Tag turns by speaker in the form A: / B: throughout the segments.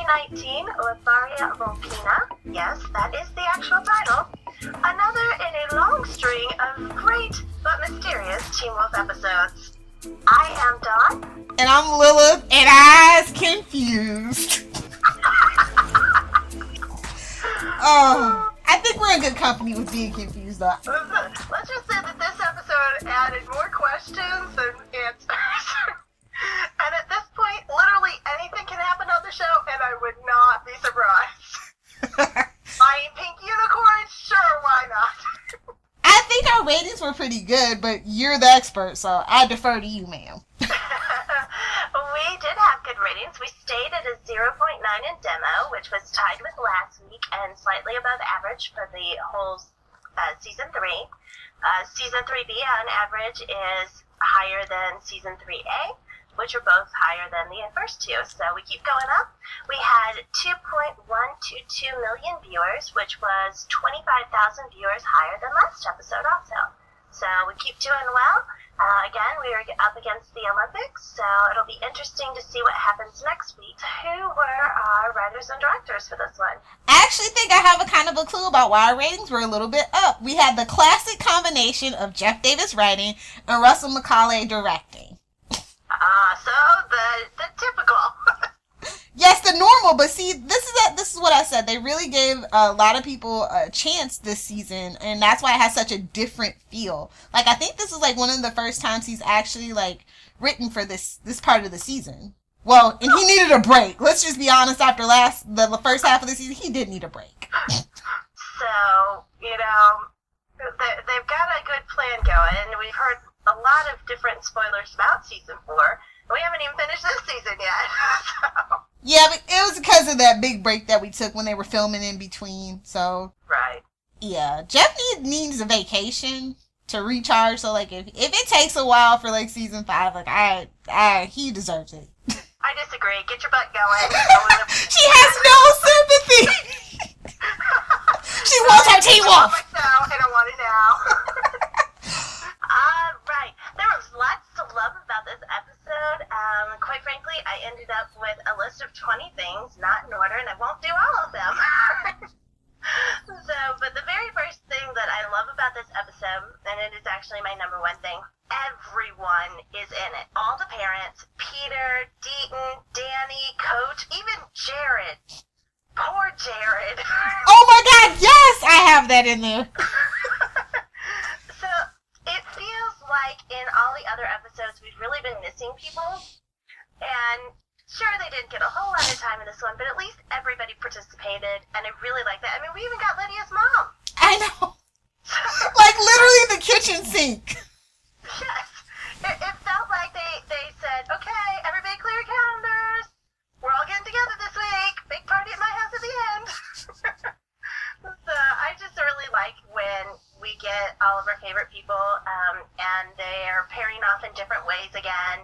A: s3e19, Letharia Vulpina, yes, that is the actual title, another in a long string of great but mysterious Teen Wolf episodes. I am Dawn.
B: And I'm Lilith, and I's confused. Oh, I think we're in good company with being confused, though.
A: Let's just say that this episode added more questions than answers. And at this point, literally anything can happen on the show, and I would not be surprised. Flying pink unicorns? Sure, why not?
B: I think our ratings were pretty good, but you're the expert, so I defer to you, ma'am.
A: We did have good ratings. We stayed at a 0.9 in demo, which was tied with last week and slightly above average for the whole Season 3. Season 3B on average is higher than Season 3A, which are both higher than the first two. So we keep going up. We had 2.122 million viewers, which was 25,000 viewers higher than last episode also. So we keep doing well. Again, we are up against the Olympics, so it'll be interesting to see what happens next week. Who were our writers and directors for this one?
B: I actually think I have a kind of a clue about why our ratings were a little bit up. We had the classic combination of Jeff Davis writing and Russell McCauley directing.
A: So the typical.
B: Yes, the normal, but see, this is what I said. They really gave a lot of people a chance this season, and that's why it has such a different feel. Like, I think this is like one of the first times he's actually like written for this part of the season. Well, and he needed a break. Let's just be honest. After the first half of the season, he did need a break.
A: So, they've got a good plan going. We've heard a lot of different spoilers about season 4. We haven't even finished this season yet. So.
B: Yeah, but it was because of that big break that we took when they were filming in between. So
A: right.
B: Yeah, Jeff needs a vacation to recharge. So like, if it takes a while for like season 5, like he deserves it.
A: I disagree. Get your butt going.
B: She has no sympathy. She wants her Teen Wolf.
A: I don't want it now. Right. There was lots to love about this episode. Quite frankly, I ended up with a list of 20 things, not in order, and I won't do all of them. But the very first thing that I love about this episode, and it is actually my number one thing, everyone is in it. All the parents, Peter, Deaton, Danny, Coach, even Jared. Poor Jared.
B: Oh my God, yes, I have that in there.
A: So it feels like in all the other episodes we've really been missing people. And sure, they didn't get a whole lot of time in this one, but at least everybody participated, and I really like that. I mean, we even got Lydia's mom.
B: I know. Like, literally the kitchen sink.
A: Yes. It felt like they said, okay, everybody clear your calendars. We're all getting together this week. Big party at my house at the end. So I just really like when we get all of our favorite people, and they're pairing off in different ways again.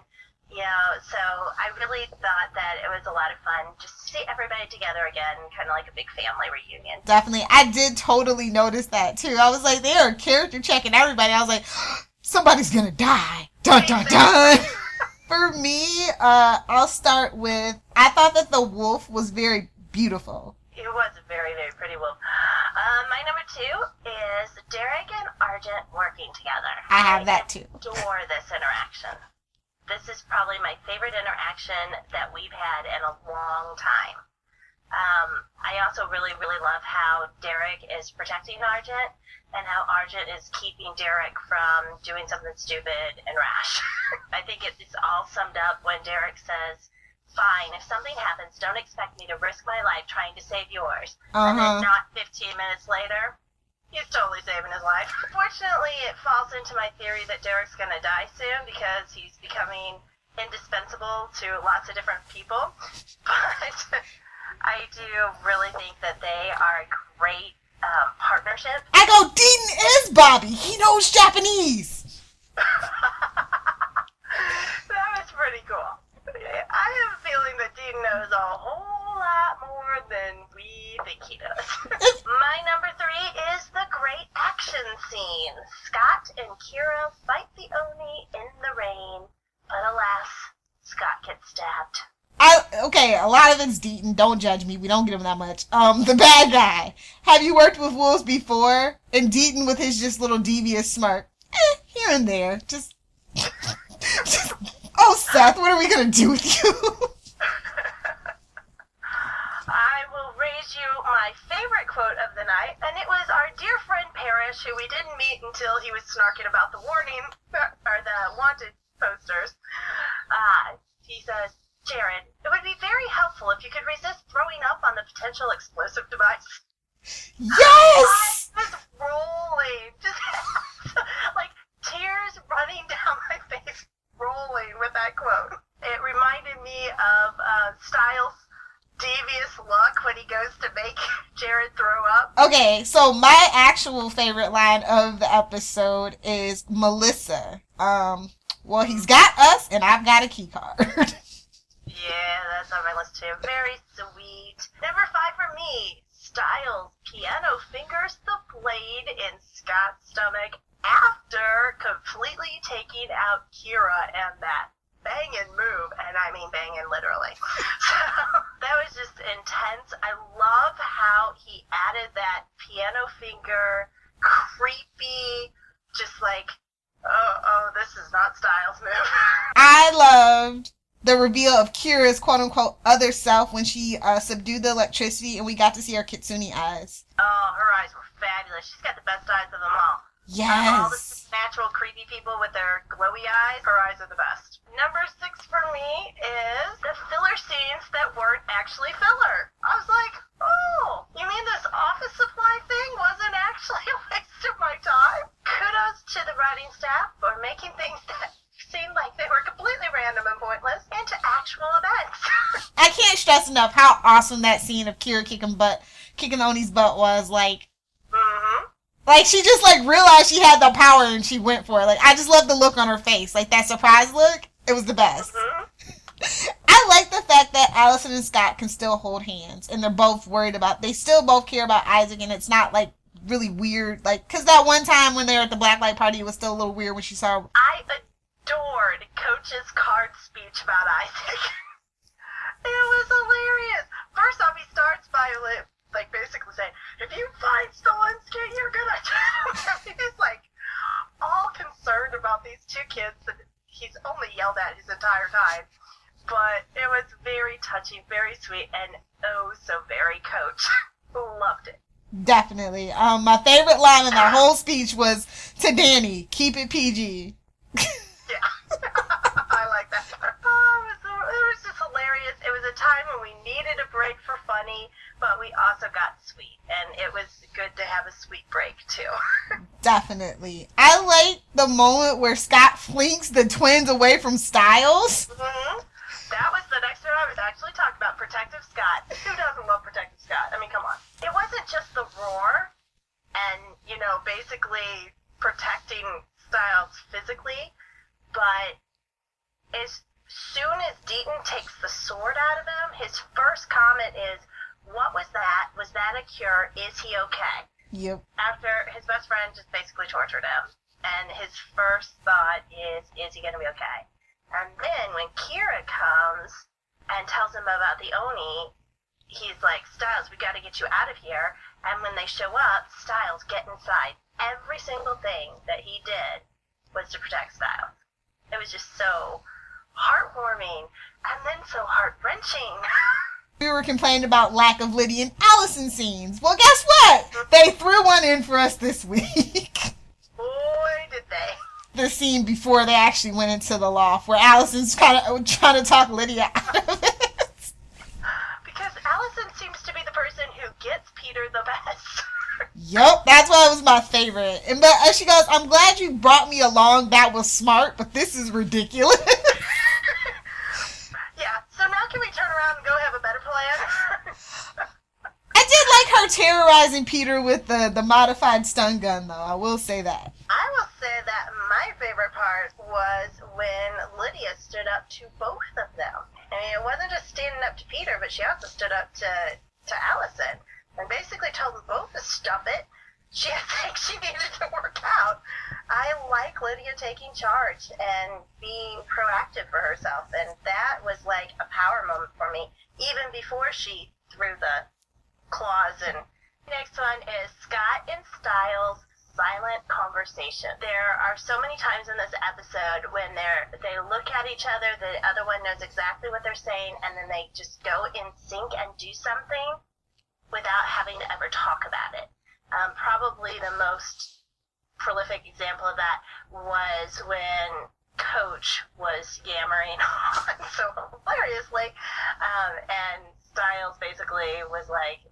A: So I really thought that it was a lot of fun just to see everybody together again, kind of like a big family reunion.
B: Definitely. I did totally notice that, too. I was like, they are character checking everybody. I was like, somebody's gonna die. Dun, dun, dun. For me, I'll start with, I thought that the wolf was very beautiful.
A: It was a very, very pretty wolf. My number 2 is Derek and Argent working together.
B: I have that, too.
A: I adore this interaction. This is probably my favorite interaction that we've had in a long time. I also really, really love how Derek is protecting Argent and how Argent is keeping Derek from doing something stupid and rash. I think it's all summed up when Derek says, fine, if something happens, don't expect me to risk my life trying to save yours. And then not 15 minutes later, he's totally saving his life. Fortunately, it falls into my theory that Derek's going to die soon because he's becoming indispensable to lots of different people. But I do really think that they are a great partnership.
B: I go, Deaton is Bobby. He knows Japanese.
A: That was pretty cool. I have a feeling that Deaton knows a whole lot more than we think he does. My number 3 is the great action scene. Scott and Kira fight the Oni in the rain, but alas, Scott gets stabbed.
B: I Okay, a lot of it's Deaton. Don't judge me. We don't get him that much. The bad guy. Have you worked with wolves before? And Deaton with his just little devious smirk. Here and there. Just oh, Seth, what are we gonna do with you?
A: I will raise you my favorite quote of the night, and it was our dear friend Parrish, who we didn't meet until he was snarking about the warning, or the wanted posters. He says, Jared, it would be very helpful if you could resist throwing up on the potential explosive device.
B: Yes!
A: I was rolling, just like tears running down my face, rolling with that quote. It reminded me of Styles' devious look when he goes to make Jared throw up.
B: Okay, so my actual favorite line of the episode is Melissa. Well, he's got us, and I've got a key card.
A: Yeah, that's on my list too. Very sweet. Number 5 for me. Styles piano fingers the blade in Scott's stomach after completely taking out Kira and that banging move, and I mean banging literally. So that was just intense. I love how he added that piano finger, creepy, just like, oh, this is not Styles' move.
B: I loved the reveal of Kira's quote-unquote other self when she subdued the electricity and we got to see her kitsune eyes.
A: Oh, her eyes were fabulous. She's got the best eyes of them all. All the
B: Yes.
A: natural creepy people with their glowy eyes, her eyes are the best. Number 6 for me is the filler scenes that weren't actually filler. I was like, oh, you mean this office supply thing wasn't actually a waste of my time? Kudos to the writing staff for making things that seemed like they were completely random and pointless into actual events.
B: I can't stress enough how awesome that scene of Kira kicking Oni's butt was. Like she just like realized she had the power and she went for it. Like, I just love the look on her face. Like, that surprise look, it was the best. I like the fact that Allison and Scott can still hold hands and they're both worried about, they still both care about Isaac, and it's not like really weird. Like, because that one time when they were at the blacklight party, it was still a little weird when she saw her.
A: I adored Coach's card speech about Isaac. It was hilarious. First off, he starts by like basically saying, if you find Zelensky, you're gonna die. He's like all concerned about these 2 kids that he's only yelled at his entire time. But it was very touching, very sweet, and oh so very Coach. Loved it.
B: Definitely. My favorite line in that whole speech was to Danny, keep it PG.
A: Yeah. I like that part. Oh, it was just hilarious. It was a time when we needed a break for funny, but we also got sweet, and it was good to have a sweet break too.
B: Definitely. I like the moment where Scott flinks the twins away from Styles.
A: That was the next one I was actually talking about, Protective Scott. Who doesn't love Protective Scott? I mean, come on. It wasn't just the roar and, basically protecting Styles physically, but as soon as Deaton takes the sword out of him, his first comment is, what was that? Was that a cure? Is he okay?
B: Yep.
A: After his best friend just basically tortured him, and his first thought is he going to be okay? And then when Kira comes and tells him about the Oni, he's like, Styles, we got to get you out of here. And when they show up, Styles, get inside. Every single thing that he did was to protect Styles. It was just so heartwarming and then so heart-wrenching.
B: We were complaining about lack of Lydia and Allison scenes. Well, guess what? They threw one in for us this week.
A: Boy, did they.
B: The scene before they actually went into the loft where Allison's kind of trying to talk Lydia out of it.
A: Because Allison seems to be the person who gets Peter the best.
B: Yup, that's why it was my favorite. And but she goes, I'm glad you brought me along. That was smart, but this is ridiculous.
A: Yeah, so now can we turn around and go have a better plan?
B: I did like her terrorizing Peter with the modified stun gun, though. I will say that.
A: I will say that my favorite part was when Lydia stood up to both of them. I mean, it wasn't just standing up to Peter, but she also stood up to Allison and basically told them both to stop it she thinks she needed to work out. I like Lydia taking charge and being proactive for herself, and that was like a power moment for me, even before she threw the claws. And next one is Scott and Styles' silent conversation. There are so many times in this episode when they look at each other, the other one knows exactly what they're saying, and then they just go in sync and do something without having to ever talk about it. Probably the most prolific example of that was when Coach was yammering on so hilariously, and Styles basically was like,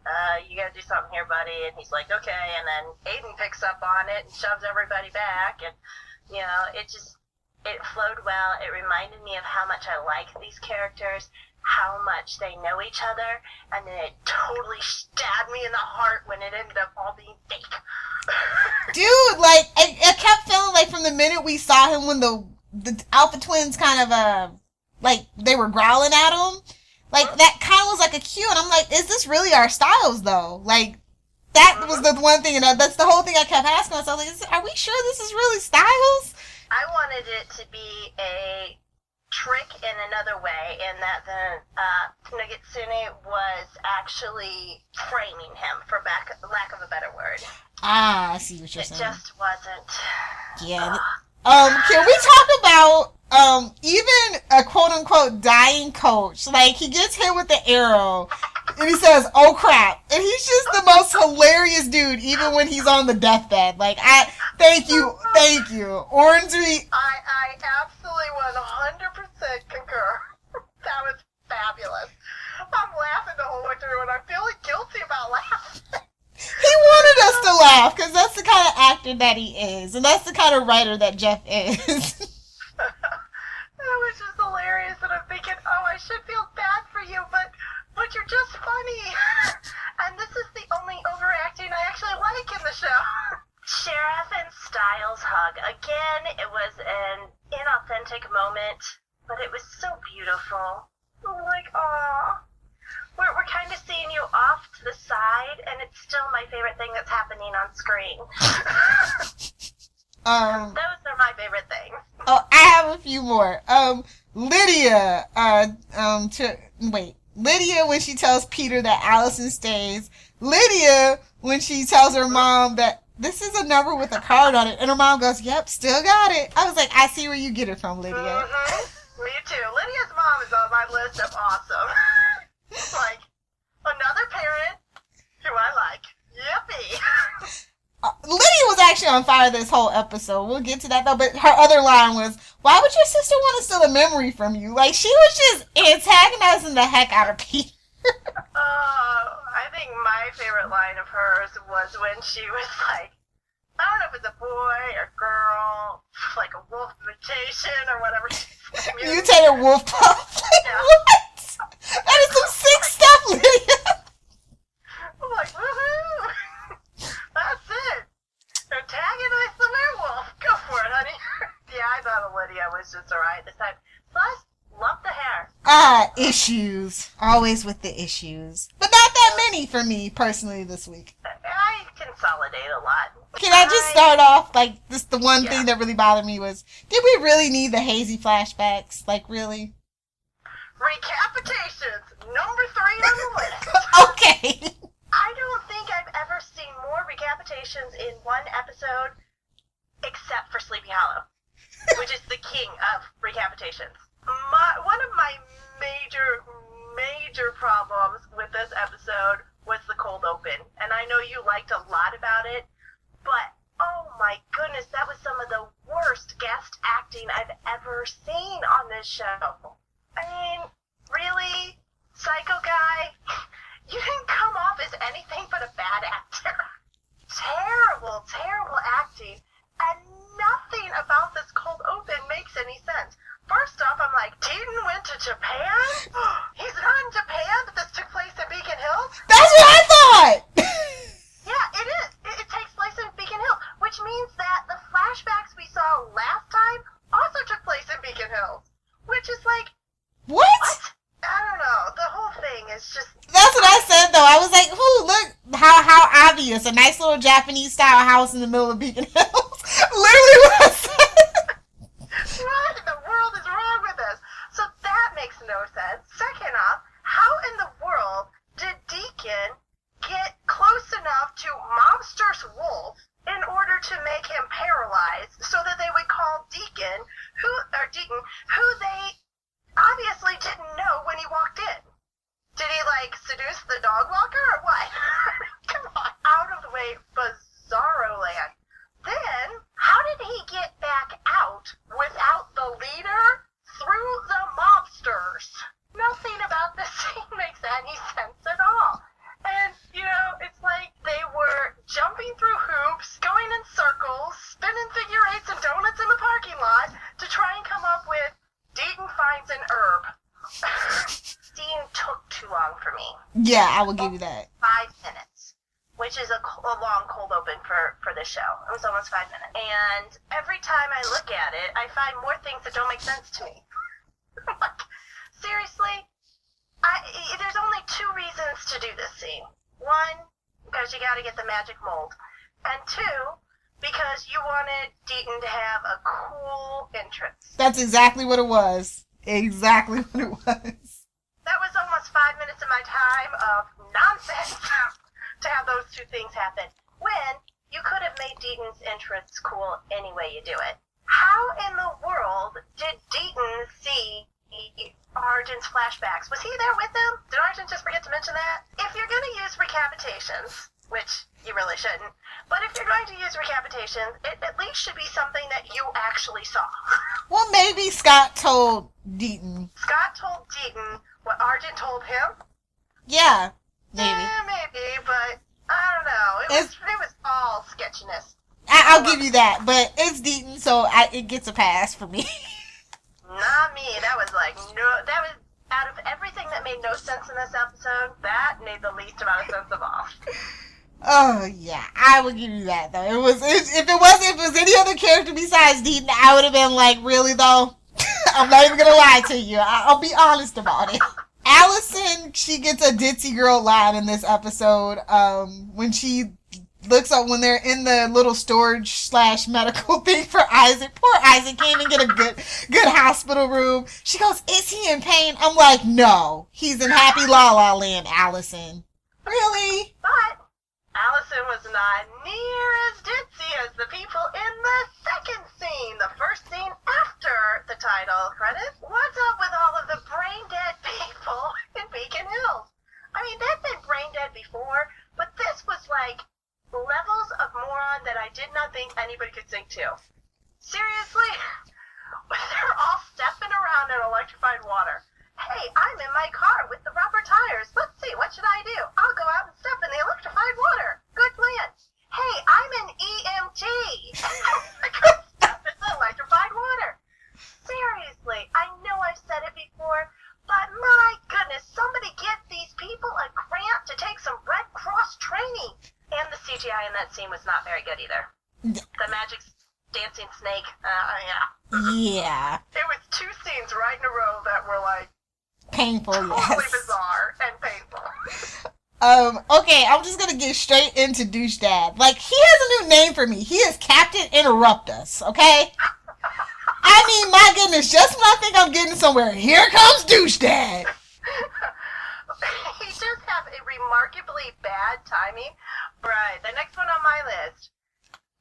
A: you gotta do something here, buddy, and he's like, okay, and then Aiden picks up on it and shoves everybody back, and, you know, it flowed well. It reminded me of how much I like these characters, how much they know each other, and then it totally stabbed me in the heart when it ended up all being fake.
B: Dude, like, I kept feeling like from the minute we saw him when the Alpha Twins kind of, like, they were growling at him, like, that kind of was like a cue, and I'm like, is this really our Styles, though? Like, that was the one thing, and that's the whole thing I kept asking myself, like, are we sure this is really Styles?
A: I wanted it to be a trick in another way, in that the Nagatsune was actually framing him, for lack of a better word.
B: Ah, I see what you're saying.
A: It just wasn't.
B: Yeah. Can we talk about even a quote unquote dying Coach? Like, he gets hit with the arrow and he says, "Oh crap," and he's just the most hilarious dude, even when he's on the deathbed. Like, thank you, Orangey.
A: I absolutely 100% concur. That was fabulous. I'm laughing the whole way through, and I'm feeling guilty about laughing.
B: He wanted us to laugh, because that's the kind of actor that he is, and that's the kind of writer that Jeff is.
A: That was just hilarious, and I'm thinking, oh, I should feel bad for you, but you're just funny. And this is the only overacting I actually like in the show. Sheriff and Styles hug. Again, it was an inauthentic moment, but it was so beautiful. I'm like, aw. We're kind of seeing you off to the side, and it's still my favorite thing that's happening on screen. Those are my favorite things.
B: Oh, I have a few more. Lydia, Lydia when she tells Peter that Allison stays. Lydia when she tells her mom that this is a number with a card on it, and her mom goes, "Yep, still got it." I was like, I see where you get it from, Lydia.
A: Mm-hmm. Me too. Lydia's mom is on my list of awesome. Like, another parent who I like. Yippee!
B: Lydia was actually on fire this whole episode. We'll get to that though, but her other line was, "Why would your sister want to steal a memory from you?" Like, she was just antagonizing the heck out of Peter.
A: I think my favorite line of hers was when she was like, I don't know if it's a boy or girl, like a wolf mutation or whatever.
B: Mutated wolf pup. Like, yeah. What? That is some sick stuff, Lydia.
A: I'm like, woohoo! That's it. Antagonize the werewolf. Go for it, honey. Yeah, I thought Lydia was just alright this time. Plus, love the hair.
B: Issues. Always with the issues. But not that many for me, personally, this week.
A: I consolidate a lot.
B: Can I just start off, like, this the one thing that really bothered me was, did we really need the hazy flashbacks? Like, really?
A: Recapitations, number 3 on the list.
B: Okay.
A: I don't think I've ever seen more recapitations in one episode except for Sleepy Hollow, which is the king of recapitations. One of my major problems with this episode was the cold open, and I know you liked a lot about it, but oh my goodness, that was some of the worst guest acting I've ever seen on this show. I mean, really? Psycho guy? You didn't come off as anything but a bad actor. Terrible acting, and nothing about this cold open makes any sense. First off, I'm like, Deaton went to Japan? He's not in Japan, but this took place in Beacon Hills?
B: That's what I thought!
A: Yeah, it is. It takes place in Beacon Hills, which means that the flashbacks we saw last time also took place in Beacon Hills. Which is like...
B: What?
A: I don't know. The whole thing It's just...
B: That's what I said, though. I was like, look how obvious. A nice little Japanese-style house in the middle of Beacon Hills. Literally what I said.
A: What in the world is wrong with this? So that makes no sense. Second off, how in the world did Deacon get close enough to Mobster's wolf in order to make him paralyzed so that they would call Deacon, who they obviously didn't know when he walked in? Did he, like, seduce the dog walker or what? Come on, out of the way, bizarro land. Then, how did he get back out without the leader through the mobsters? Nothing about this scene makes any sense at all. And, you know, it's like they were jumping through hoops, going in circles, spinning figure eights and donuts in the parking lot to try and come up with Deaton finds an herb. Scene took too long for me.
B: Yeah, I will give you that.
A: 5 minutes, which is a long cold open for this show. It was almost 5 minutes. And every time I look at it, I find more things that don't make sense to me. Like, seriously? There's only 2 reasons to do this scene. 1, because you gotta get the magic mold. And 2, because you wanted Deaton to have a cool entrance.
B: That's exactly what it was. Exactly what it was.
A: That was almost 5 minutes of my time of nonsense to have those 2 things happen. When you could have made Deaton's entrance cool any way you do it. How in the world did Deaton see Argent's flashbacks? Was he there with them? Did Argent just forget to mention that? If you're going to use recapitations, which you really shouldn't, but if you're going to use recapitations, it at least should be something that you actually saw.
B: Well, maybe Scott told Deaton.
A: Scott told Deaton what Argent told him?
B: Yeah, maybe.
A: Maybe, but I don't know. It was all sketchiness.
B: I'll give you that, but it's Deaton, so it gets a pass for me.
A: Not me. That was out of everything that made no sense in this episode, that made the least amount of sense of all.
B: Oh yeah, I would give you that though. If it was any other character besides Deaton, I would have been like, really though? I'm not even gonna lie to you. I'll be honest about it. Allison, she gets a ditzy girl line in this episode. When she looks up when they're in the little storage / medical thing for Isaac. Poor Isaac can't even get a good hospital room. She goes, "Is he in pain?" I'm like, no, he's in happy la la land, Allison. Really?
A: But Allison was not near as ditzy as the people in the second scene, the first scene after the title credits. What's up with all of the brain dead people in Beacon Hills? I mean, they've been brain dead before, but this was like levels of moron that I did not think anybody could sink to. Seriously? They're all stepping around in electrified water. Hey, I'm in my car with the rubber tires. Let's see, what should I do? I'll go out and step in the electrified water. Good plan. Hey, I'm an EMT. I could step in the electrified water. Seriously, I know I've said it before, but my goodness, somebody get these people a grant to take some Red Cross training. And the CGI in that scene was not very good either. The magic dancing snake,
B: Yeah.
A: It was 2 scenes right in a row that were like
B: painful,
A: totally
B: yes.
A: bizarre and painful.
B: Okay, I'm just gonna get straight into Douche Dad. Like, he has a new name for me. He is Captain Interrupt Us, okay? I mean, my goodness, just when I think I'm getting somewhere, here comes Douche Dad.
A: He does have a remarkably bad timing. Right, the next one on my list.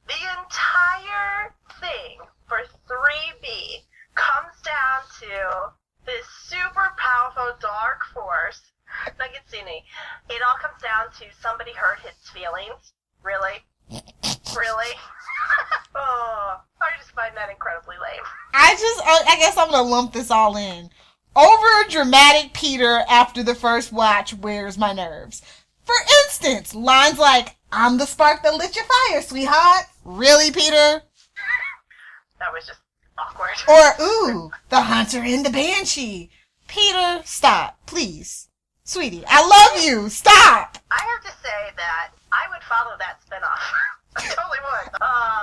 A: The entire thing for 3B comes down to this super powerful dark force, Nagatsuni. It all comes down to somebody hurt his feelings. Really? Really? Oh, I just find that incredibly lame.
B: I guess I'm gonna lump this all in. Over dramatic Peter after the first watch wears my nerves. For instance, lines like, "I'm the spark that lit your fire, sweetheart." Really, Peter?
A: That was just awkward.
B: Or, "Ooh, the hunter and the banshee." Peter, stop, please. Sweetie, I love you. Stop.
A: I have to say that I would follow that spinoff. I totally would.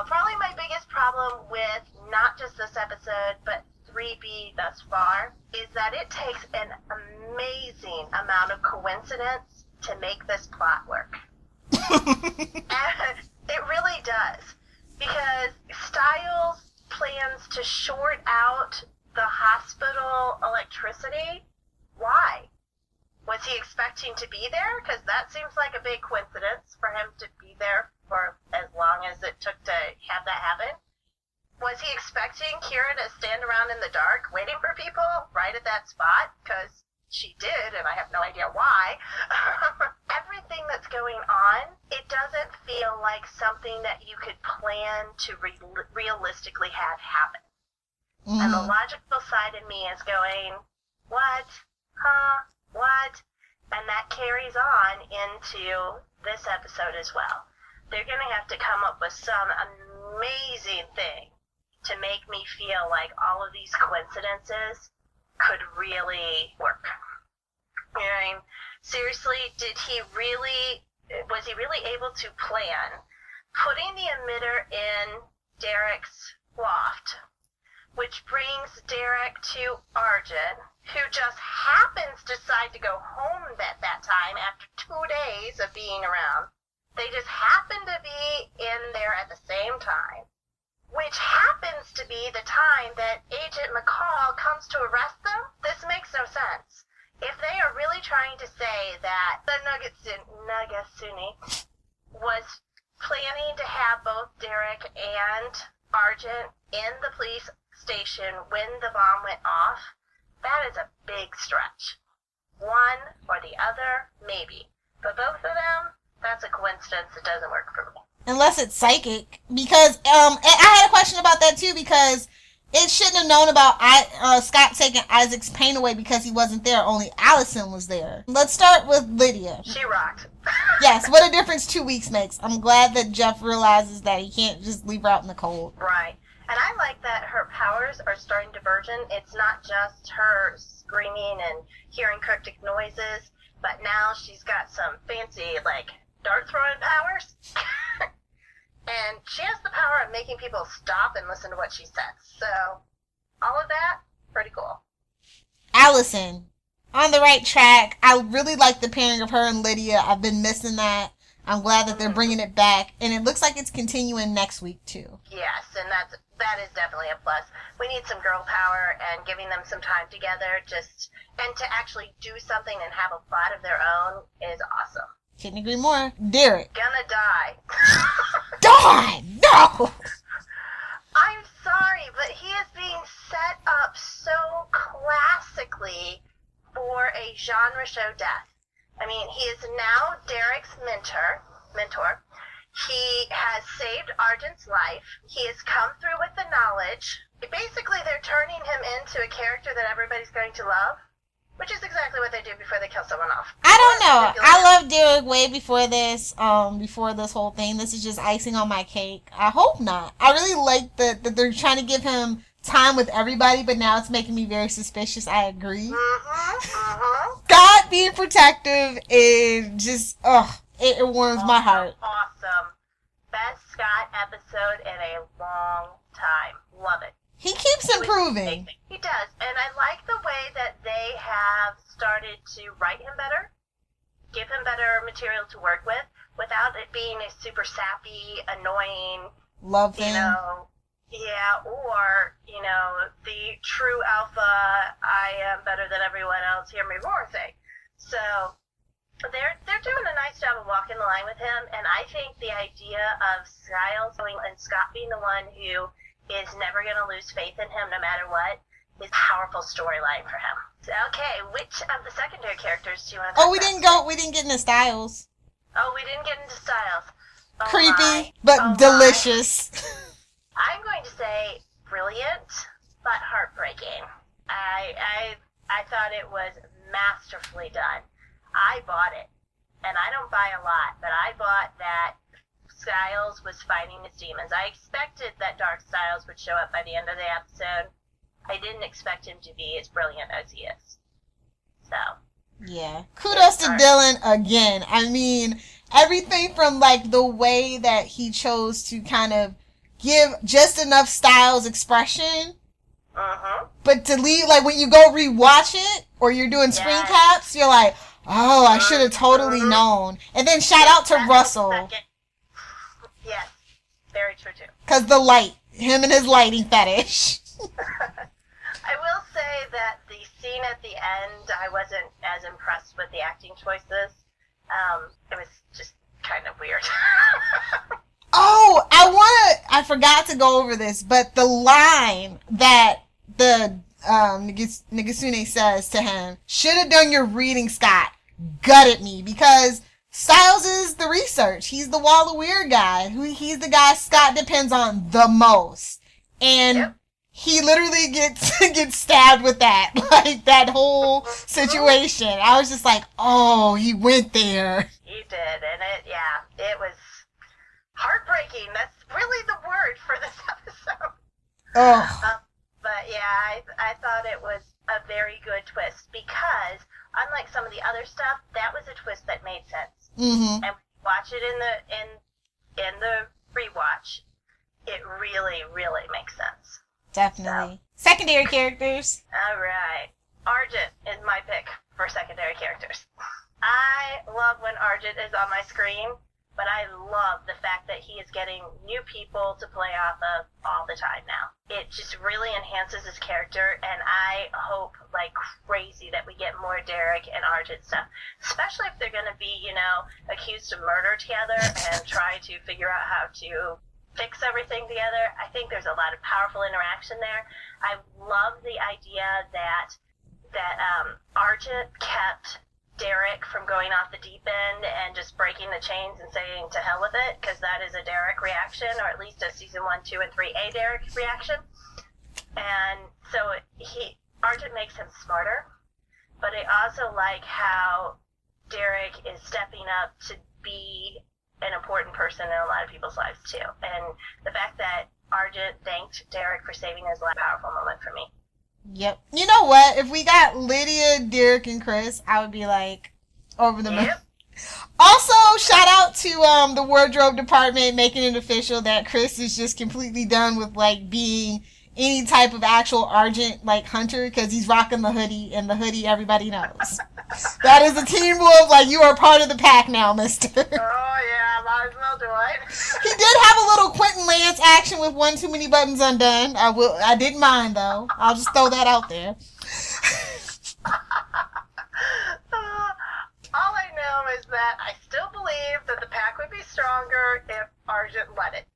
A: Probably my biggest problem with not just this episode, but s3e thus far is that it takes an amazing amount of coincidence to make this plot work. And it really does. Because Styles plans to short out the hospital electricity. Why? Was he expecting to be there? Because that seems like a big coincidence for him to be there for as long as it took to have that happen. Was he expecting Kira to stand around in the dark waiting for people right at that spot? Because she did, and I have no idea why. Everything that's going on, it doesn't feel like something that you could plan to realistically have happen. Mm-hmm. And the logical side of me is going, what? Huh? What? And that carries on into this episode as well. They're going to have to come up with some amazing thing to make me feel like all of these coincidences could really work. You know what I mean? Seriously, was he really able to plan putting the emitter in Derek's loft, which brings Derek to Arjun, who just happens to decide to go home at that time after 2 days of being around. They just happen to be in there at the same time, which happens to be the time that Agent McCall comes to arrest them. This makes no sense. If they are really trying to say that the Nagasuni was planning to have both Derek and Arjun in the police station when the bomb went off, that is a big stretch. One or the other, maybe. But both of them, that's a coincidence that doesn't work for me.
B: Unless it's psychic. Because, I had a question about that too, because it shouldn't have known about Scott taking Isaac's pain away because he wasn't there. Only Allison was there. Let's start with Lydia.
A: She rocked.
B: Yes, what a difference 2 weeks makes. I'm glad that Jeff realizes that he can't just leave her out in the cold.
A: Right. And I like that her powers are starting to burgeon. It's not just her screaming and hearing cryptic noises, but now she's got some fancy, dart throwing powers. And she has the power of making people stop and listen to what she says. So, all of that, pretty cool.
B: Allison, on the right track. I really like the pairing of her and Lydia. I've been missing that. I'm glad that they're bringing it back. And it looks like it's continuing next week, too.
A: Yes, and that is definitely a plus. We need some girl power, and giving them some time together and to actually do something and have a plot of their own is awesome.
B: Couldn't agree more. Derek.
A: Gonna die.
B: Die! No!
A: I'm sorry, but he is being set up so classically for a genre show death. I mean, he is now Derek's mentor. He has saved Arjun's life. He has come through with the knowledge. Basically, they're turning him into a character that everybody's going to love, which is exactly what they do before they kill someone off.
B: I don't know. I love Derek way before this whole thing. This is just icing on my cake. I hope not. I really like that they're trying to give him time with everybody, but now it's making me very suspicious. I agree. God being protective is just, it warms my heart.
A: Awesome. Best Scott episode in a long time. Love it.
B: He keeps improving.
A: He does. And I like the way that they have started to write him better, give him better material to work with, without it being a super sappy, annoying,
B: love thing.
A: Or, the true alpha, I am better than everyone else, hear me roar thing. So, they're doing a nice job of walking the line with him, and I think the idea of Styles and Scott being the one who is never going to lose faith in him no matter what is a powerful storyline for him. So, okay, which of the secondary characters do you want to talk about?
B: We didn't get into Styles.
A: Oh, we didn't get into Styles. Oh,
B: creepy, but delicious.
A: I'm going to say brilliant, but heartbreaking. I thought it was masterfully done. I bought it, and I don't buy a lot, but I bought that Styles was fighting his demons. I expected that Dark Styles would show up by the end of the episode. I didn't expect him to be as brilliant as he is. So.
B: Yeah. Kudos to Dylan again. I mean, everything from the way that he chose to kind of give just enough Styles expression
A: Mm-hmm.
B: But to leave, like when you go rewatch it or you're doing screen caps, you're like, oh, I should have totally known. And then shout out to Russell.
A: Yes, very true too.
B: Because the light, him and his lighting fetish.
A: I will say that the scene at the end, I wasn't as impressed with the acting choices. It was just kind of weird.
B: Oh, I forgot to go over this, but the line that the Nagasune says to him, should have done your reading, Scott, gutted me, because Styles is the research. He's the Wall of Weird guy. He's the guy Scott depends on the most. And he literally gets stabbed with that. Like, that whole situation. I was just like, oh, he went there.
A: He did, and it was heartbreaking. That's really the word for this episode.
B: Oh.
A: But yeah, I thought it was a very good twist, because unlike some of the other stuff, that was a twist that made sense.
B: Mm-hmm.
A: And watch it in the rewatch, it really, really makes sense.
B: Definitely. So. Secondary characters.
A: All right. Argent is my pick for secondary characters. I love when Argent is on my screen, but I love the fact that he is getting new people to play off of all the time now. It just really enhances his character, and I hope like crazy that we get more Derek and Argent stuff, especially if they're going to be, accused of murder together and try to figure out how to fix everything together. I think there's a lot of powerful interaction there. I love the idea that Argent kept Derek from going off the deep end and just breaking the chains and saying to hell with it, because that is a Derek reaction, or at least a season 1, 2, and 3A Derek reaction. And so Argent makes him smarter, but I also like how Derek is stepping up to be an important person in a lot of people's lives too. And the fact that Argent thanked Derek for saving his life, powerful moment for me.
B: Yep. You know what? If we got Lydia, Derek, and Chris, I would be like over the moon. Also, shout out to the wardrobe department making it official that Chris is just completely done with like being any type of actual Argent like hunter, because he's rocking the hoodie, and the hoodie everybody knows. That is a team move. Like, you are part of the pack now, mister.
A: Oh yeah, might as well do it.
B: He did have a little Quentin Lance action with one too many buttons undone. I didn't mind though. I'll just throw that out there.
A: All I know is that I still believe that the pack would be stronger if Argent led it.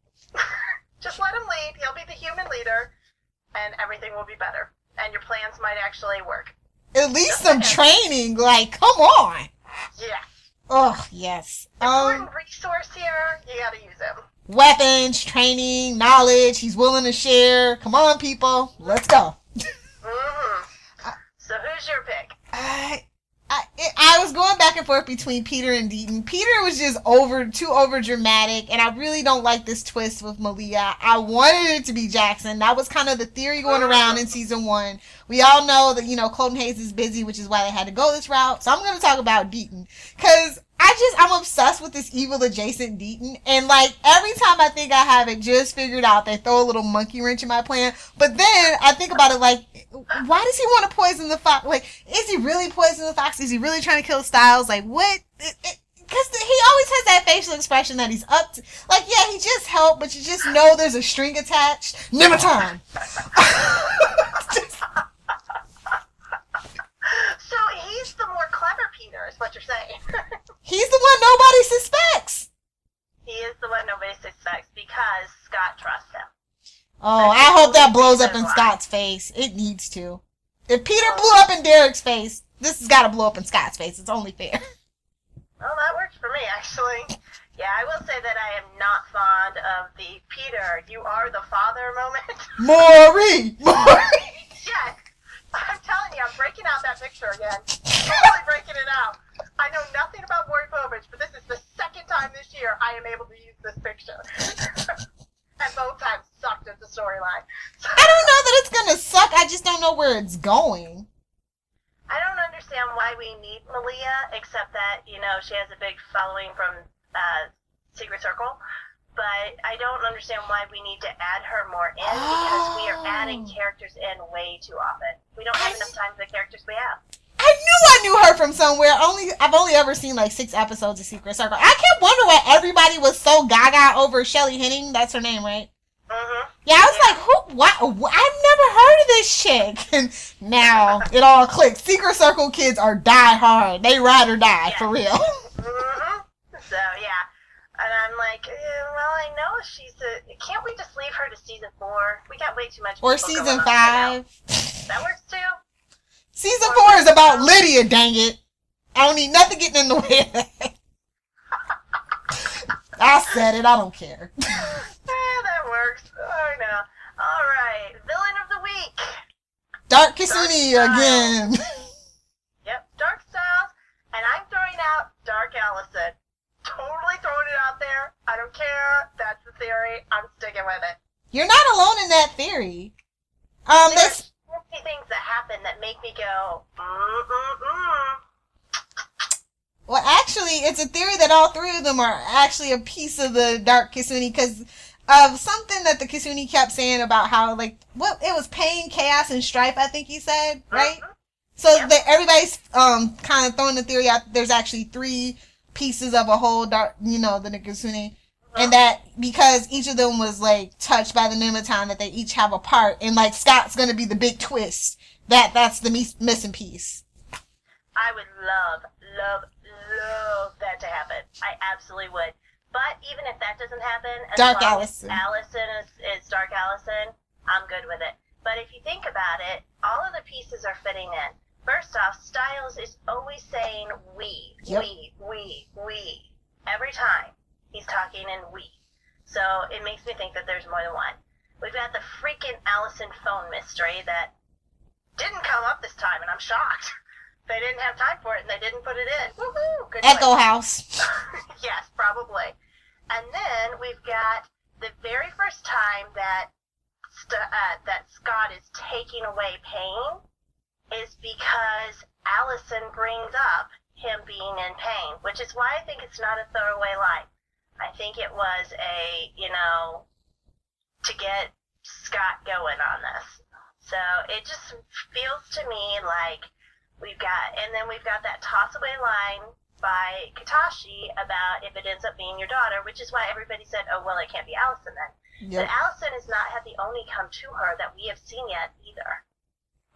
A: Just let him lead. He'll be the human leader, and everything will be better. And your plans might actually work.
B: At least some training. Like, come on.
A: Yeah.
B: Oh, yes.
A: Important resource here. You gotta use him.
B: Weapons, training, knowledge. He's willing to share. Come on, people. Let's go.
A: Mm-hmm. So who's your pick?
B: I was going back and forth between Peter and Deaton. Peter was just too over dramatic, and I really don't like this twist with Malia. I wanted it to be Jackson. That was kind of the theory going around in season 1. We all know that, Colton Hayes is busy, which is why they had to go this route. So I'm going to talk about Deaton, because I'm obsessed with this evil adjacent Deaton, and like every time I think I have it just figured out, they throw a little monkey wrench in my plan. But then I think about it like, why does he want to poison the fox? Like, is he really poisoning the fox? Is he really trying to kill Styles? Like, what? Because he always has that facial expression that he's up to. Like, yeah, he just helped, but you just know there's a string attached. Never time.
A: So he's the more clever Peter, is what you're saying.
B: He's the one nobody suspects.
A: He is the one nobody suspects because Scott trusts him.
B: Oh, I hope that blows up in Scott's face. It needs to. If Peter blew up in Derek's face, this has got to blow up in Scott's face. It's only fair.
A: Well, that works for me, actually. Yeah, I will say that I am not fond of the Peter, you are the father moment.
B: Maury!
A: Yes. I'm telling you, I'm breaking out that picture again. Totally breaking it out. I know nothing about Maury Povich, but this is the second time this year I am able to use this picture. And both times sucked at the storyline. So,
B: I don't know that it's going to suck. I just don't know where it's going.
A: I don't understand why we need Malia, except that, she has a big following from Secret Circle. but I don't understand why we need to add her more in because we are adding characters in way too often. We don't have enough time for the characters we have.
B: I knew her from somewhere. I've only ever seen like 6 episodes of Secret Circle. I kept wondering why everybody was so gaga over Shelley Henning. That's her name, right?
A: Mm-hmm.
B: Yeah, I was like, who? What? I've never heard of this chick. And now it all clicks. Secret Circle kids are die hard. They ride or die, for real.
A: Mm-hmm. So, yeah. And I'm like, well, I know she's can't we just leave her to season 4? We got way too much.
B: Or season 5.
A: That works too.
B: Season 4 is about Lydia, dang it. I don't need nothing getting in the way of that. I said it, I don't care.
A: That works. Oh, no. All right. Villain of the week.
B: Dark Kisuni again.
A: Yep, Dark Styles. And I'm throwing out Dark Allison. Totally throwing it out there. I don't care. That's the theory. I'm sticking with it.
B: You're not alone in that theory.
A: There's so many things that happen that make me go,
B: Well, actually, it's a theory that all 3 of them are actually a piece of the Dark Kisuni because of something that the Kisuni kept saying about how, like, what it was pain, chaos, and strife, I think he said, right?
A: Mm-hmm.
B: So everybody's kind of throwing the theory out that there's actually 3 pieces of a whole dark, the Kisuni. And that because each of them was like touched by the Nemeton, that they each have a part, and like Scott's gonna be the big twist. That's the missing piece.
A: I would love that to happen. I absolutely would. But even if that doesn't happen,
B: Dark Allison.
A: Allison is Dark Allison, I'm good with it. But if you think about it, all of the pieces are fitting in. First off, Styles is always saying we. Every time. He's talking in we. So it makes me think that there's more than one. We've got the freaking Allison phone mystery that didn't come up this time, and I'm shocked. They didn't have time for it, and they didn't put it in. Woohoo! Good
B: Echo
A: choice.
B: House.
A: Yes, probably. And then we've got the very first time that Scott is taking away pain is because Allison brings up him being in pain, which is why I think it's not a throwaway line. I think it was to get Scott going on this. So it just feels to me like we've got that toss away line by Katashi about if it ends up being your daughter, which is why everybody said, oh, well, it can't be Allison then. Yep. But Allison has not had the Oni come to her that we have seen yet either.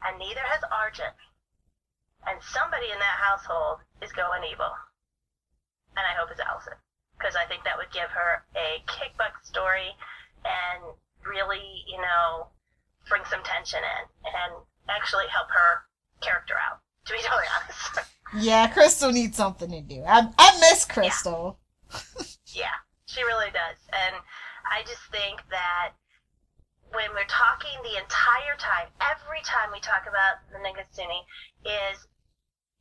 A: And neither has Argent. And somebody in that household is going evil. And I hope it's Allison. Because I think that would give her a kick-butt story and really, bring some tension in and actually help her character out, to be totally honest.
B: Yeah, Crystal needs something to do. I miss Crystal.
A: Yeah, she really does. And I just think that when we're talking the entire time, every time we talk about the Nagatsune, is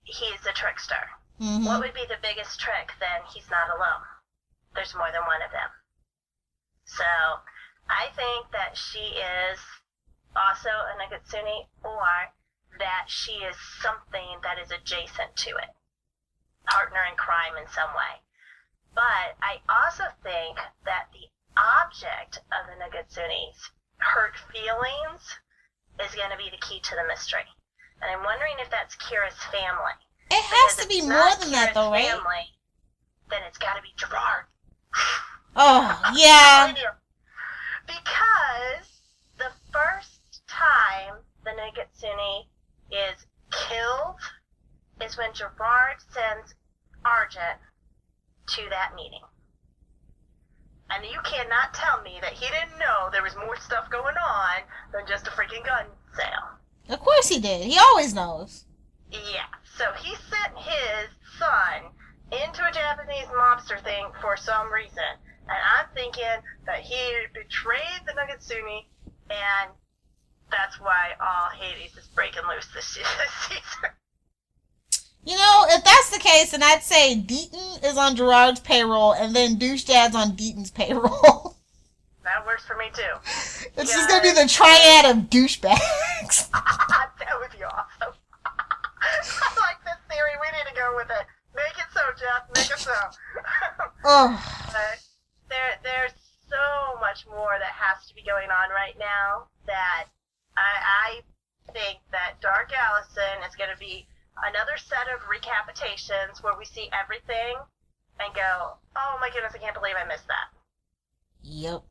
A: he's a trickster. Mm-hmm. What would be the biggest trick? Then he's not alone. There's more than one of them. So I think that she is also a Nagatsune, or that she is something that is adjacent to it. Partner in crime in some way. But I also think that the object of the Nagatsune's hurt feelings is going to be the key to the mystery. And I'm wondering if that's Kira's family.
B: It has to be more than that, though, right?
A: Family, then it's got to be Gerard.
B: Oh, yeah.
A: Because the first time the Nagatsune is killed is when Gerard sends Argent to that meeting. And you cannot tell me that he didn't know there was more stuff going on than just a freaking gun sale.
B: Of course he did. He always knows.
A: Yeah. So he sent his son into a Japanese mobster thing for some reason. And I'm thinking that he betrayed the Nagatsune, and that's why all Hades is breaking loose this season.
B: If that's the case, then I'd say Deaton is on Gerard's payroll, and then Douche Dad's on Deaton's payroll.
A: That works for me, too.
B: It's just going to be the triad of douchebags.
A: That would be awesome. I like this theory. We need to go with it. Make it so, Jeff. Make it so.
B: Oh.
A: There's much more that has to be going on right now that I think that Dark Allison is going to be another set of recapitations where we see everything and go, oh my goodness, I can't believe I missed that.
B: Yep.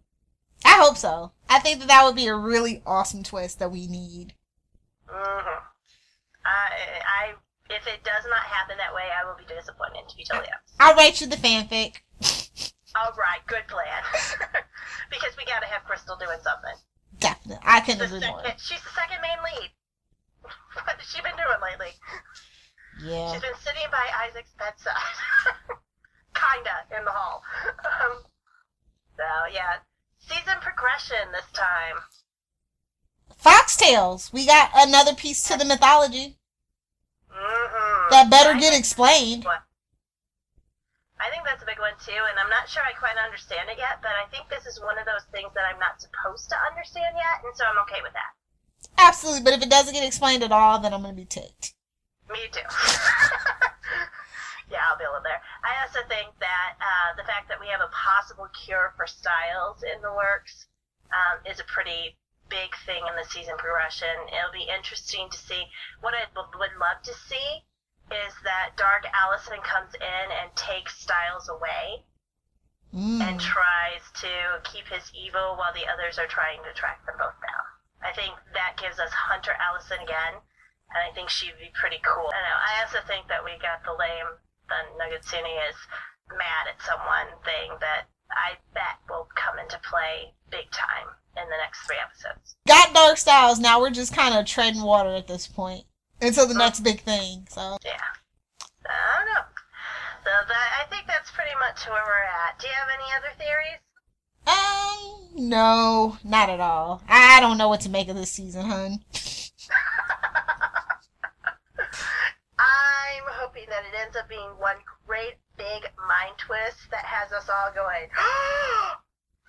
B: I hope so. I think that would be a really awesome twist that we need.
A: Mm-hmm. If it does not happen that way, I will be disappointed, to be totally honest.
B: I'll write you the fanfic.
A: All right, good plan. Because we got to have Crystal doing something.
B: Definitely. I couldn't agree more.
A: She's the second main lead. What has she been doing lately?
B: Yeah.
A: She's been sitting by Isaac's bedside. Kinda, in the hall. So, yeah. Season progression this time.
B: Foxtails. We got another piece to the mythology.
A: Mm-hmm.
B: That better get explained.
A: I think that's a big one too, and I'm not sure I quite understand it yet, but I think this is one of those things that I'm not supposed to understand yet, and so I'm okay with that.
B: Absolutely, but if it doesn't get explained at all, then I'm going to be ticked.
A: Me too. Yeah, I'll be a little there. I also think that the fact that we have a possible cure for Styles in the works is a pretty big thing in the season progression. It'll be interesting to see. What I would love to see is that Dark Allison comes in and takes Styles away and tries to keep his evil while the others are trying to track them both down. I think that gives us Hunter Allison again, and I think she'd be pretty cool. I also think that we got the Nugatsuni is mad at someone thing that I bet will come into play big time in the next 3 episodes.
B: Got Dark Styles, now we're just kind of treading water at this point until the next big thing, so.
A: Yeah. I don't know. So I think that's pretty much where we're at. Do you have any other theories?
B: No, not at all. I don't know what to make of this season, hun.
A: I'm hoping that it ends up being one great big mind twist that has us all going,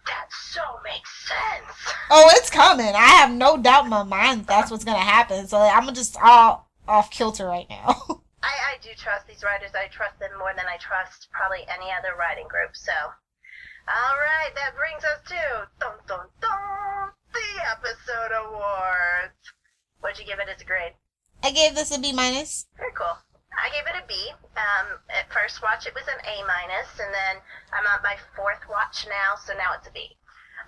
A: that so makes sense.
B: Oh, it's coming. I have no doubt in my mind that's what's going to happen. So I'm just all off kilter right now.
A: I do trust these writers. I trust them more than I trust probably any other writing group. So, all right, that brings us to the episode awards. What'd you give it as a grade?
B: I gave this a B-.
A: Very cool. I gave it a B. At first watch, it was an A-, and then I'm on my 4th watch now, so now it's a B.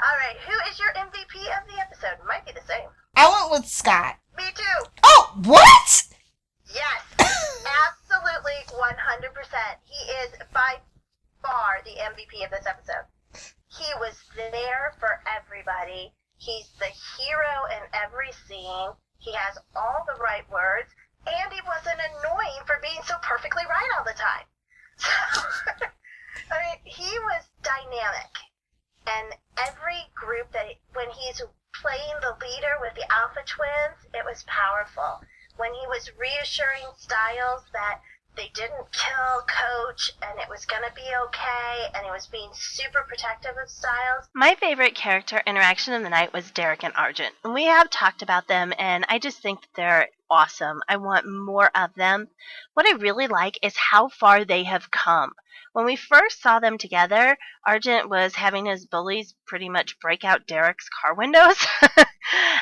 A: All right, who is your MVP of the episode? Might be the same.
B: I went with Scott.
A: Me too.
B: Oh, what?
A: Yes, absolutely 100%. He is by far the MVP of this episode. He was there for everybody. He's the hero in every scene. He has all the right words, and he wasn't annoying for being so perfectly right all the time. So, I mean, he was dynamic. And every group when he's playing the leader with the Alpha Twins, it was powerful. When he was reassuring Styles that they didn't kill Coach and it was going to be okay, and he was being super protective of Styles.
C: My favorite character interaction of the night was Derek and Argent. And we have talked about them, and I just think that they're awesome. I want more of them. What I really like is how far they have come. When we first saw them together, Argent was having his bullies pretty much break out Derek's car windows.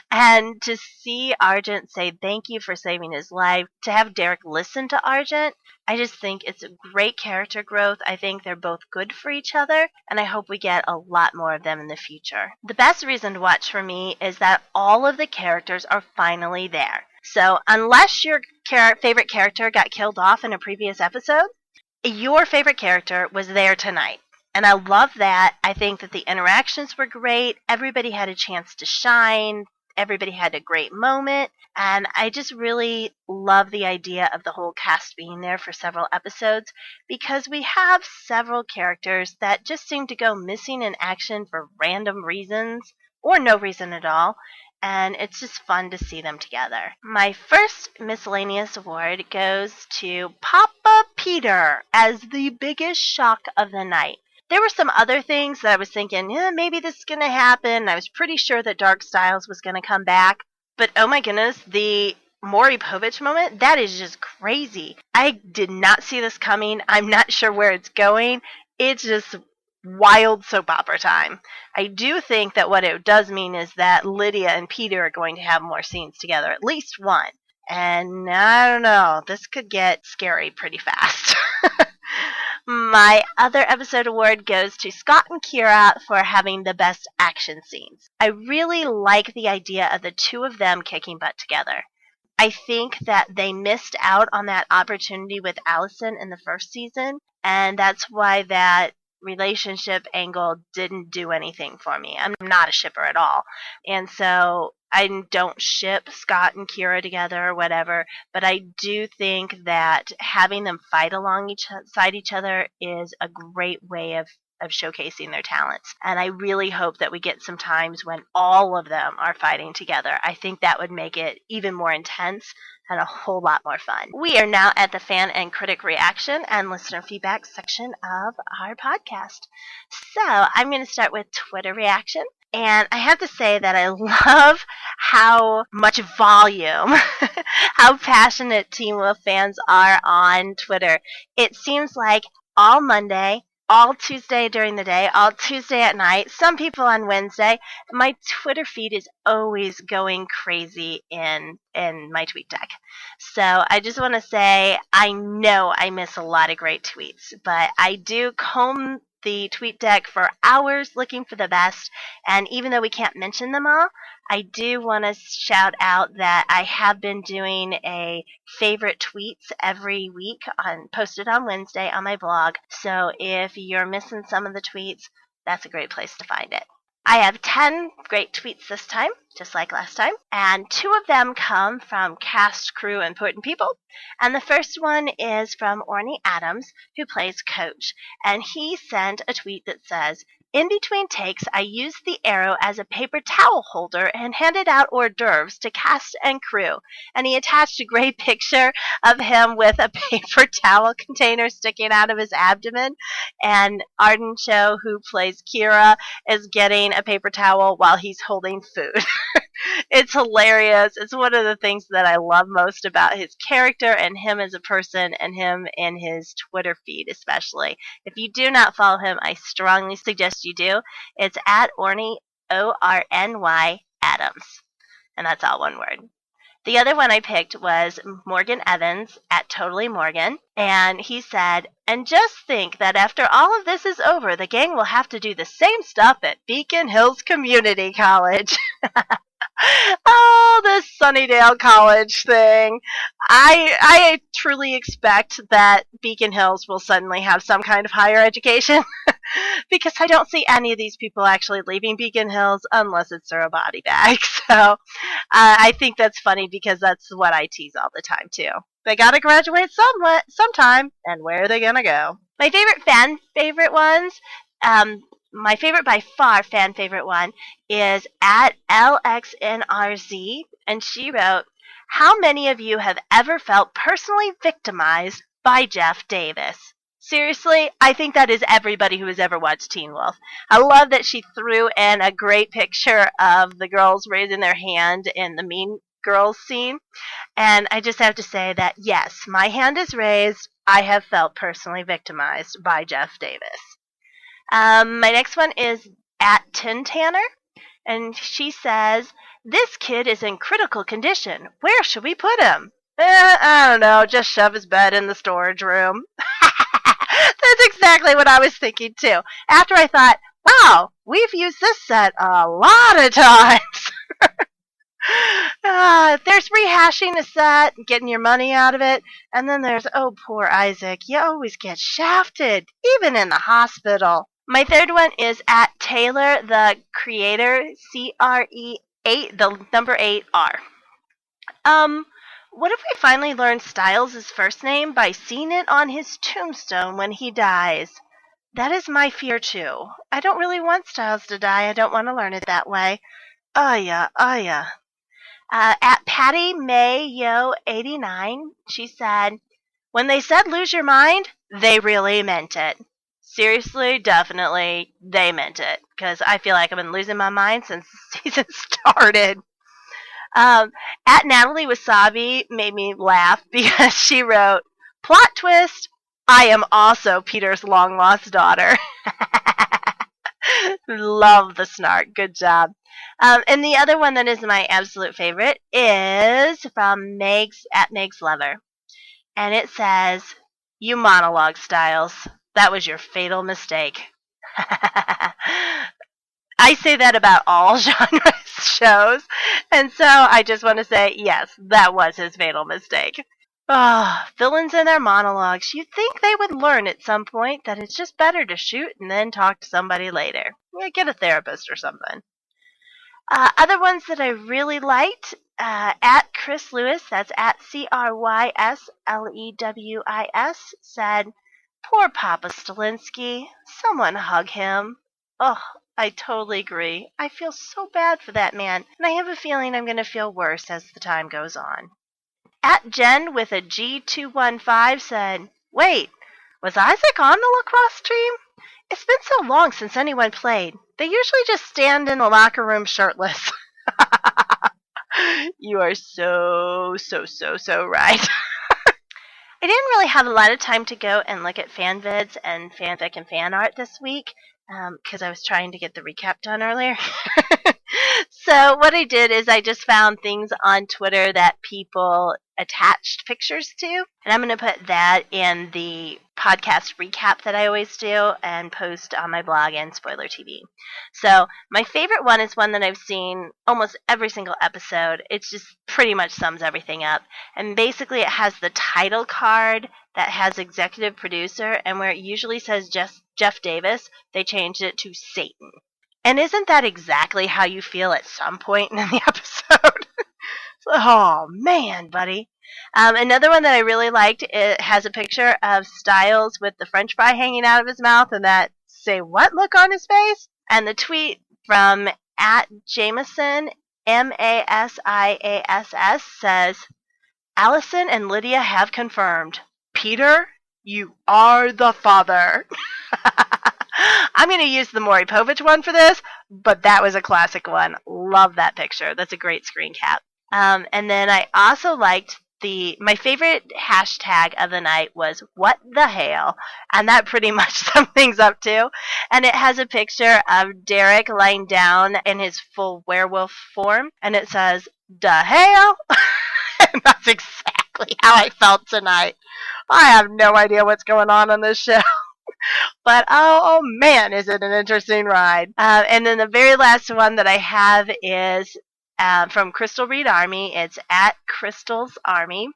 C: And to see Argent say thank you for saving his life, to have Derek listen to Argent, I just think it's a great character growth. I think they're both good for each other, and I hope we get a lot more of them in the future. The best reason to watch for me is that all of the characters are finally there. So unless your favorite character got killed off in a previous episode, your favorite character was there tonight. And I love that. I think that the interactions were great. Everybody had a chance to shine. Everybody had a great moment. And I just really love the idea of the whole cast being there for several episodes, because we have several characters that just seem to go missing in action for random reasons or no reason at all. And it's just fun to see them together. My first miscellaneous award goes to Papa Peter as the biggest shock of the night. There were some other things that I was thinking, maybe this is going to happen. I was pretty sure that Dark Styles was going to come back. But oh my goodness, the Maury Povich moment, that is just crazy. I did not see this coming. I'm not sure where it's going. It's just wild soap opera time. I do think that what it does mean is that Lydia and Peter are going to have more scenes together, at least one. And I don't know, this could get scary pretty fast. My other episode award goes to Scott and Kira for having the best action scenes. I really like the idea of the two of them kicking butt together. I think that they missed out on that opportunity with Allison in the first season, and that's why that relationship angle didn't do anything for me. I'm not a shipper at all. And so I don't ship Scott and Kira together or whatever, but I do think that having them fight alongside each other is a great way of showcasing their talents. And I really hope that we get some times when all of them are fighting together. I think that would make it even more intense and a whole lot more fun. We are now at the fan and critic reaction and listener feedback section of our podcast. So I'm going to start with Twitter reaction. And I have to say that I love how much volume, how passionate Teen Wolf fans are on Twitter. It seems like all Monday, all Tuesday during the day, all Tuesday at night, some people on Wednesday. My Twitter feed is always going crazy in my tweet deck. So I just want to say I know I miss a lot of great tweets, but I do comb the tweet deck for hours looking for the best, and even though we can't mention them all, I do want to shout out that I have been doing a favorite tweets every week posted on Wednesday on my blog. So if you're missing some of the tweets, that's a great place to find it. I have 10 great tweets this time, just like last time, and 2 of them come from cast, crew, and important people. And the first one is from Orny Adams, who plays Coach, and he sent a tweet that says, "In between takes, I used the arrow as a paper towel holder and handed out hors d'oeuvres to cast and crew." And he attached a great picture of him with a paper towel container sticking out of his abdomen. And Arden Cho, who plays Kira, is getting a paper towel while he's holding food. It's hilarious. It's one of the things that I love most about his character and him as a person and him in his Twitter feed especially. If you do not follow him, I strongly suggest you do. It's at Orny, Orny Adams. And that's all one word. The other one I picked was Morgan Evans at Totally Morgan. And he said, "And just think that after all of this is over, the gang will have to do the same stuff at Beacon Hills Community College." Oh, this Sunnydale College thing. I truly expect that Beacon Hills will suddenly have some kind of higher education because I don't see any of these people actually leaving Beacon Hills unless it's through a body bag. So I think that's funny because that's what I tease all the time too. They got to graduate sometime, and where are they going to go? My favorite ones, my favorite by far fan favorite one is at LXNRZ, and she wrote, "How many of you have ever felt personally victimized by Jeff Davis?" Seriously, I think that is everybody who has ever watched Teen Wolf. I love that she threw in a great picture of the girls raising their hand in the Mean Girls scene. And I just have to say that, yes, my hand is raised. I have felt personally victimized by Jeff Davis. My next one is at Tin Tanner, and she says, "This kid is in critical condition. Where should we put him?" I don't know, just shove his bed in the storage room. That's exactly what I was thinking too. After I thought, wow, we've used this set a lot of times. There's rehashing a set, getting your money out of it, and then there's, oh, poor Isaac. You always get shafted, even in the hospital. My third one is at Taylor, the creator, CRE8, the number 8R. What if we finally learned Styles' first name by seeing it on his tombstone when he dies? That is my fear, too. I don't really want Styles to die. I don't want to learn it that way. Oh, yeah. At Patty May Yo 89, she said, "When they said lose your mind, they really meant it." Seriously, definitely, they meant it. Because I feel like I've been losing my mind since the season started. At Natalie Wasabi made me laugh because she wrote, "Plot twist, I am also Peter's long-lost daughter." Love the snark. Good job. And the other one that is my absolute favorite is from Meg's Lover. And it says, "You monologue, Styles. That was your fatal mistake." I say that about all genre shows. And so I just want to say, yes, that was his fatal mistake. Villains in their monologues. You'd think they would learn at some point that it's just better to shoot and then talk to somebody later. Yeah, get a therapist or something. Other ones that I really liked, at Chris Lewis, that's at CRYSLEWIS, said, "Poor Papa Stalinsky. Someone hug him." Oh, I totally agree. I feel so bad for that man, and I have a feeling I'm going to feel worse as the time goes on. At Jen with a G215 said, "Wait, was Isaac on the lacrosse team? It's been so long since anyone played. They usually just stand in the locker room shirtless." You are so right. I didn't really have a lot of time to go and look at fan vids and fanfic and fan art this week because I was trying to get the recap done earlier. So what I did is I just found things on Twitter that people attached pictures to, and I'm going to put that in the podcast recap that I always do and post on my blog and Spoiler TV. So my favorite one is one that I've seen almost every single episode. It just pretty much sums everything up. And basically it has the title card that has executive producer, and where it usually says Jeff Davis, they changed it to Satan. And isn't that exactly how you feel at some point in the episode? Oh, man, buddy. Another one that I really liked, it has a picture of Styles with the french fry hanging out of his mouth and that say what look on his face. And the tweet from at Jameson, MASIASS, says, "Allison and Lydia have confirmed. Peter, you are the father." I'm going to use the Maury Povich one for this, but that was a classic one. Love that picture. That's a great screen cap. And then I also liked my favorite hashtag of the night was "What the Hell?" And that pretty much sums things up too. And it has a picture of Derek lying down in his full werewolf form, and it says, "Da hell?" And that's exactly how I felt tonight. I have no idea what's going on this show. But oh man, is it an interesting ride. And then the very last one that I have is from Crystal Reed Army. It's at Crystal's Army.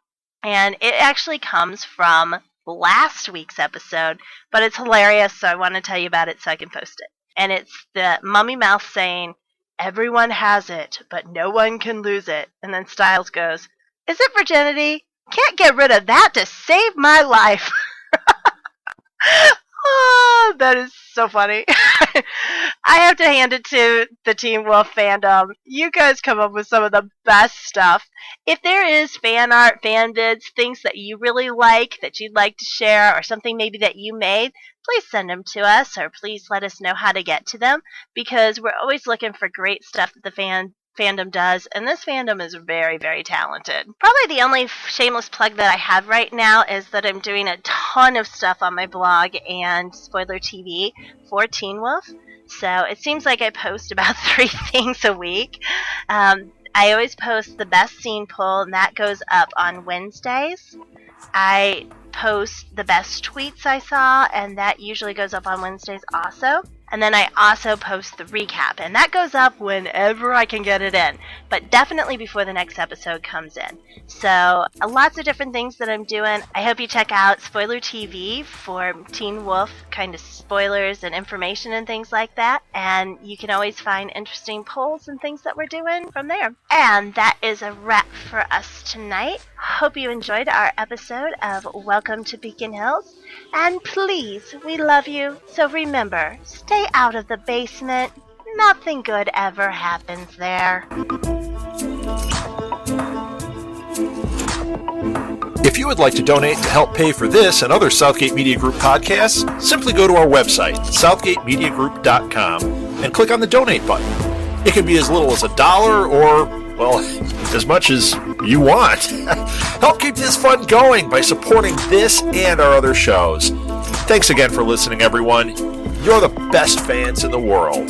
C: And it actually comes from last week's episode, but it's hilarious, so I want to tell you about it so I can post it. And it's the mummy mouth saying, "Everyone has it, but no one can lose it." And then Styles goes, "Is it virginity? Can't get rid of that to save my life." Oh, that is so funny. I have to hand it to the Teen Wolf fandom. You guys come up with some of the best stuff. If there is fan art, fan vids, things that you really like, that you'd like to share, or something maybe that you made, please send them to us, or please let us know how to get to them, because we're always looking for great stuff that the fandom does, and this fandom is very, very talented. Probably the only shameless plug that I have right now is that I'm doing a ton of stuff on my blog and Spoiler TV for Teen Wolf. So it seems like I post about 3 things a week. I always post the best scene poll, and that goes up on Wednesdays. I post the best tweets I saw, and that usually goes up on Wednesdays also. And then I also post the recap, and that goes up whenever I can get it in, but definitely before the next episode comes in. So lots of different things that I'm doing. I hope you check out Spoiler TV for Teen Wolf kind of spoilers and information and things like that. And you can always find interesting polls and things that we're doing from there. And that is a wrap for us tonight. Hope you enjoyed our episode of Welcome to Beacon Hills. And please, we love you. So remember, stay out of the basement. Nothing good ever happens there.
D: If you would like to donate to help pay for this and other Southgate Media Group podcasts, simply go to our website, southgatemediagroup.com, and click on the donate button. It can be as little as $1 or, well, as much as you want. Help keep this fun going by supporting this and our other shows. Thanks again for listening, everyone. You're the best fans in the world.